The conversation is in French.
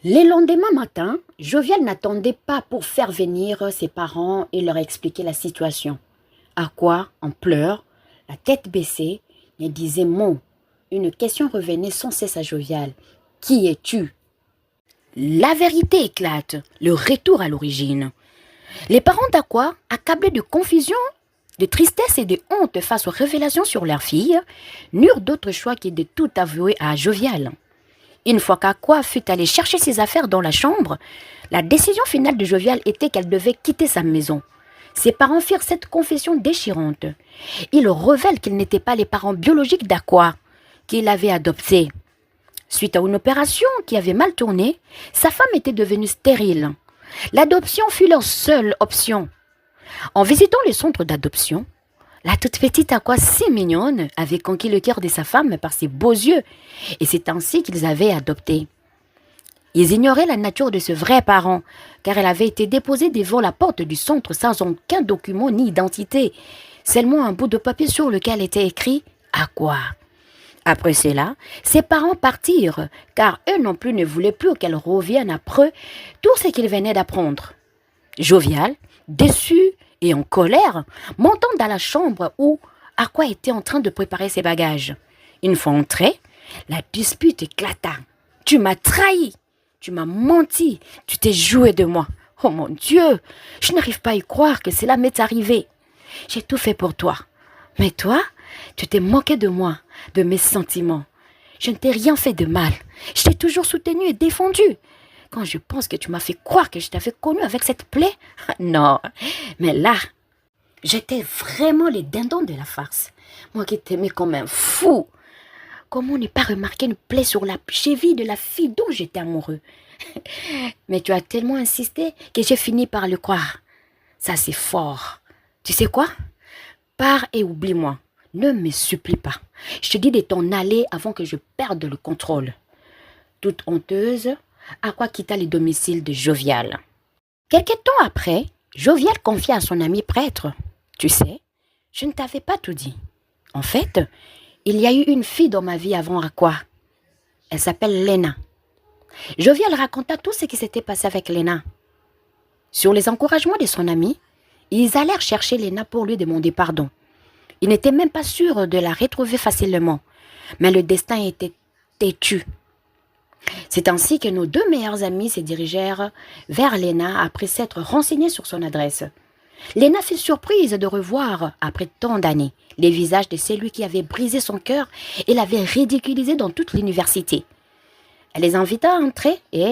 Le lendemain matin, Jovial n'attendait pas pour faire venir ses parents et leur expliquer la situation. À quoi, en pleurs, la tête baissée, ne disait mot. Une question revenait sans cesse à Jovial. Qui es-tu? La vérité éclate, le retour à l'origine. Les parents d'Aqua, accablés de confusion, de tristesse et de honte face aux révélations sur leur fille, n'eurent d'autre choix que de tout avouer à Jovial. Une fois qu'Aqua fut allée chercher ses affaires dans la chambre, la décision finale de Jovial était qu'elle devait quitter sa maison. Ses parents firent cette confession déchirante. Ils révèlent qu'ils n'étaient pas les parents biologiques d'Aqua, qu'il avait adoptés. Suite à une opération qui avait mal tourné, sa femme était devenue stérile. L'adoption fut leur seule option. En visitant le centre d'adoption, la toute petite Aqua si mignonne avait conquis le cœur de sa femme par ses beaux yeux, et c'est ainsi qu'ils avaient adopté. Ils ignoraient la nature de ce vrai parent, car elle avait été déposée devant la porte du centre sans aucun document ni identité, seulement un bout de papier sur lequel était écrit « Aqua ». Après cela, ses parents partirent, car eux non plus ne voulaient plus qu'elle revienne après tout ce qu'ils venaient d'apprendre. Jovial, déçu et en colère, montant dans la chambre où Aqua était en train de préparer ses bagages. Une fois entré, la dispute éclata. « Tu m'as trahi, tu m'as menti, tu t'es joué de moi. Oh mon Dieu, je n'arrive pas à y croire que cela m'est arrivé. J'ai tout fait pour toi. Mais toi, tu t'es moqué de moi, de mes sentiments. Je ne t'ai rien fait de mal. Je t'ai toujours soutenu et défendu. Quand je pense que tu m'as fait croire que je t'avais connu avec cette plaie, non, mais là, j'étais vraiment les dindons de la farce. Moi qui t'aimais comme un fou. Comment ne pas remarquer une plaie sur la cheville de la fille dont j'étais amoureux? Mais tu as tellement insisté que j'ai fini par le croire. Ça, c'est fort. Tu sais quoi? Pars et oublie-moi. Ne me supplie pas. Je te dis de t'en aller avant que je perde le contrôle. Toute honteuse, Aqua quitta le domicile de Jovial. Quelque temps après, Jovial confia à son ami prêtre. « Tu sais, je ne t'avais pas tout dit. En fait, il y a eu une fille dans ma vie avant Aqua. Elle s'appelle Lena. » Jovial raconta tout ce qui s'était passé avec Lena. Sur les encouragements de son ami, ils allèrent chercher Lena pour lui demander pardon. Ils n'étaient même pas sûrs de la retrouver facilement, mais le destin était têtu. C'est ainsi que nos deux meilleurs amis se dirigèrent vers Lena après s'être renseignés sur son adresse. Lena fut surprise de revoir, après tant d'années, les visages de celui qui avait brisé son cœur et l'avait ridiculisé dans toute l'université. Elle les invita à entrer et,